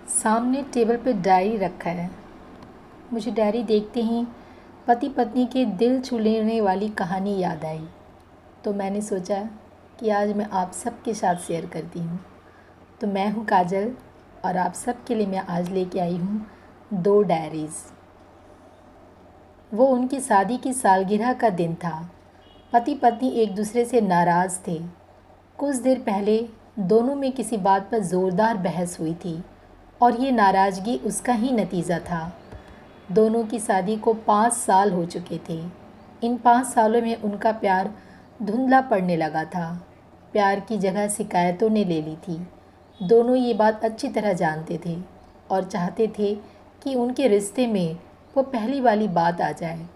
सामने टेबल पे डायरी रखा है। मुझे डायरी देखते ही पति पत्नी के दिल छू लेने वाली कहानी याद आई, तो मैंने सोचा कि आज मैं आप सबके साथ शेयर करती हूँ। तो मैं हूँ काजल और आप सबके लिए मैं आज लेके आई हूँ 2 डायरीज़। वो उनकी शादी की सालगिरह का दिन था। पति पत्नी एक दूसरे से नाराज़ थे। कुछ देर पहले दोनों में किसी बात पर ज़ोरदार बहस हुई थी और ये नाराज़गी उसका ही नतीजा था। दोनों की शादी को 5 साल हो चुके थे। इन 5 सालों में उनका प्यार धुंधला पड़ने लगा था। प्यार की जगह शिकायतों ने ले ली थी। दोनों ये बात अच्छी तरह जानते थे और चाहते थे कि उनके रिश्ते में वो पहली वाली बात आ जाए,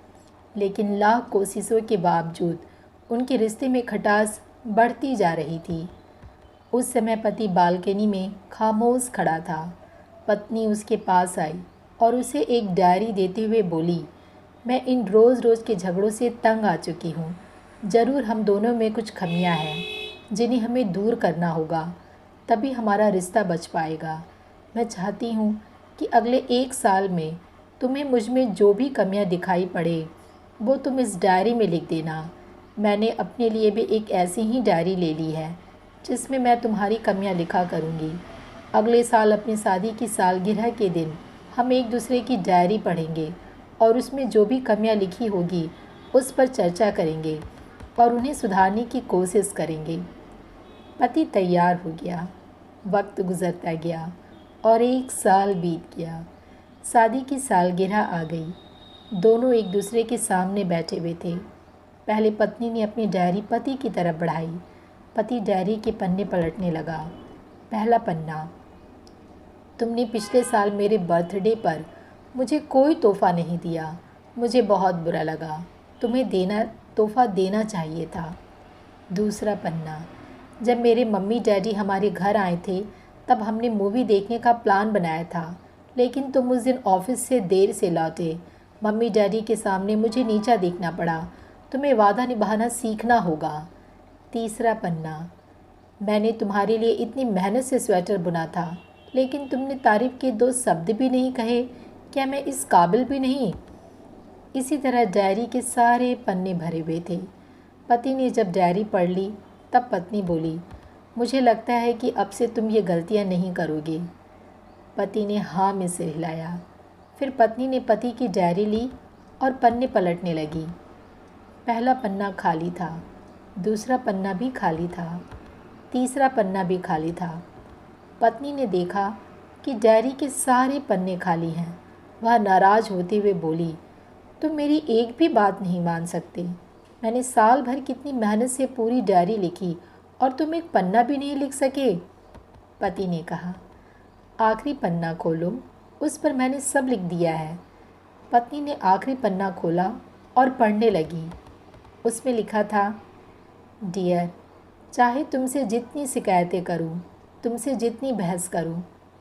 लेकिन लाख कोशिशों के बावजूद उनके रिश्ते में खटास बढ़ती जा रही थी। उस समय पति बालकनी में खामोश खड़ा था। पत्नी उसके पास आई और उसे एक डायरी देते हुए बोली, मैं इन रोज़ के झगड़ों से तंग आ चुकी हूँ। ज़रूर हम दोनों में कुछ खामियां हैं जिन्हें हमें दूर करना होगा, तभी हमारा रिश्ता बच पाएगा। मैं चाहती हूँ कि अगले 1 साल में तुम्हें मुझ में जो भी कमियां दिखाई पड़े वो तुम इस डायरी में लिख देना। मैंने अपने लिए भी एक ऐसी ही डायरी ले ली है जिसमें मैं तुम्हारी कमियां लिखा करूँगी। अगले साल अपनी शादी की सालगिरह के दिन हम एक दूसरे की डायरी पढ़ेंगे और उसमें जो भी कमियां लिखी होगी उस पर चर्चा करेंगे और उन्हें सुधारने की कोशिश करेंगे। पति तैयार हो गया। वक्त गुजरता गया और 1 साल बीत गया। शादी की सालगिरह आ गई। दोनों एक दूसरे के सामने बैठे हुए थे। पहले पत्नी ने अपनी डायरी पति की तरफ बढ़ाई। पति डायरी के पन्ने पलटने लगा। पहला पन्ना, तुमने पिछले साल मेरे बर्थडे पर मुझे कोई तोहफ़ा नहीं दिया। मुझे बहुत बुरा लगा। तुम्हें तोहफ़ा देना चाहिए था। दूसरा पन्ना, जब मेरे मम्मी डैडी हमारे घर आए थे तब हमने मूवी देखने का प्लान बनाया था, लेकिन तुम उस दिन ऑफिस से देर से लौटे। मम्मी डैडी के सामने मुझे नीचा दिखना पड़ा। तुम्हें वादा निभाना सीखना होगा। तीसरा पन्ना, मैंने तुम्हारे लिए इतनी मेहनत से स्वेटर बुना था, लेकिन तुमने तारीफ़ के 2 शब्द भी नहीं कहे। क्या मैं इस काबिल भी नहीं? इसी तरह डायरी के सारे पन्ने भरे हुए थे। पति ने जब डायरी पढ़ ली तब पत्नी बोली, मुझे लगता है कि अब से तुम ये गलतियाँ नहीं करोगे। पति ने हाँ में सिर हिलाया। फिर पत्नी ने पति की डायरी ली और पन्ने पलटने लगी। पहला पन्ना खाली था। दूसरा पन्ना भी खाली था। तीसरा पन्ना भी खाली था। पत्नी ने देखा कि डायरी के सारे पन्ने खाली हैं। वह नाराज़ होते हुए बोली, तुम मेरी एक भी बात नहीं मान सकते। मैंने साल भर कितनी मेहनत से पूरी डायरी लिखी और तुम एक पन्ना भी नहीं लिख सके। पति ने कहा, आखिरी पन्ना खोलो, उस पर मैंने सब लिख दिया है। पत्नी ने आखिरी पन्ना खोला और पढ़ने लगी। उसमें लिखा था, डियर, चाहे तुमसे जितनी शिकायतें करूं, तुमसे जितनी बहस करूं,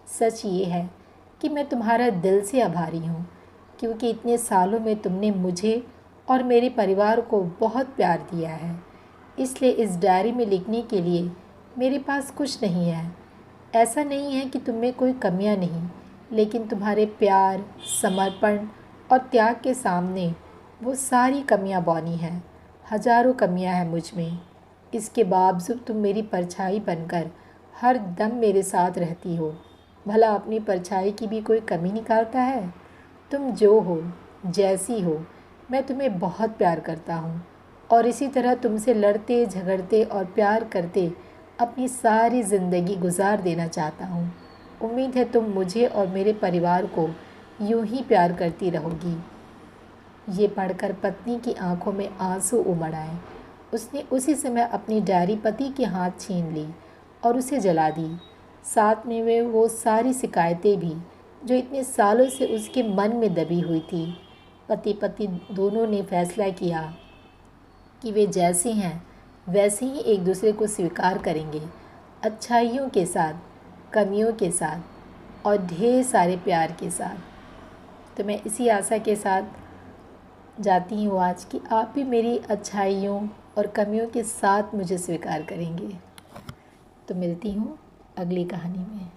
सच ये है कि मैं तुम्हारा दिल से आभारी हूं, क्योंकि इतने सालों में तुमने मुझे और मेरे परिवार को बहुत प्यार दिया है। इसलिए इस डायरी में लिखने के लिए मेरे पास कुछ नहीं है। ऐसा नहीं है कि तुम में कोई कमियां नहीं, लेकिन तुम्हारे प्यार, समर्पण और त्याग के सामने वो सारी कमियां बौनी हैं। हज़ारों कमियां हैं मुझ में। इसके बावजूद तुम मेरी परछाई बनकर हर दम मेरे साथ रहती हो। भला अपनी परछाई की भी कोई कमी निकालता है? तुम जो हो, जैसी हो, मैं तुम्हें बहुत प्यार करता हूँ और इसी तरह तुमसे लड़ते झगड़ते और प्यार करते अपनी सारी ज़िंदगी गुजार देना चाहता हूँ। उम्मीद है तुम मुझे और मेरे परिवार को यूं ही प्यार करती रहोगी। ये पढ़कर पत्नी की आंखों में आंसू उमड़ आए। उसने उसी समय अपनी डायरी पति के हाथ छीन ली और उसे जला दी। साथ में वे वो सारी शिकायतें भी जो इतने सालों से उसके मन में दबी हुई थी। पति पत्नी दोनों ने फैसला किया कि वे जैसे हैं वैसे ही एक दूसरे को स्वीकार करेंगे, अच्छाइयों के साथ, कमियों के साथ और ढेर सारे प्यार के साथ। तो मैं इसी आशा के साथ जाती हूँ आज कि आप भी मेरी अच्छाइयों और कमियों के साथ मुझे स्वीकार करेंगे। तो मिलती हूँ अगली कहानी में।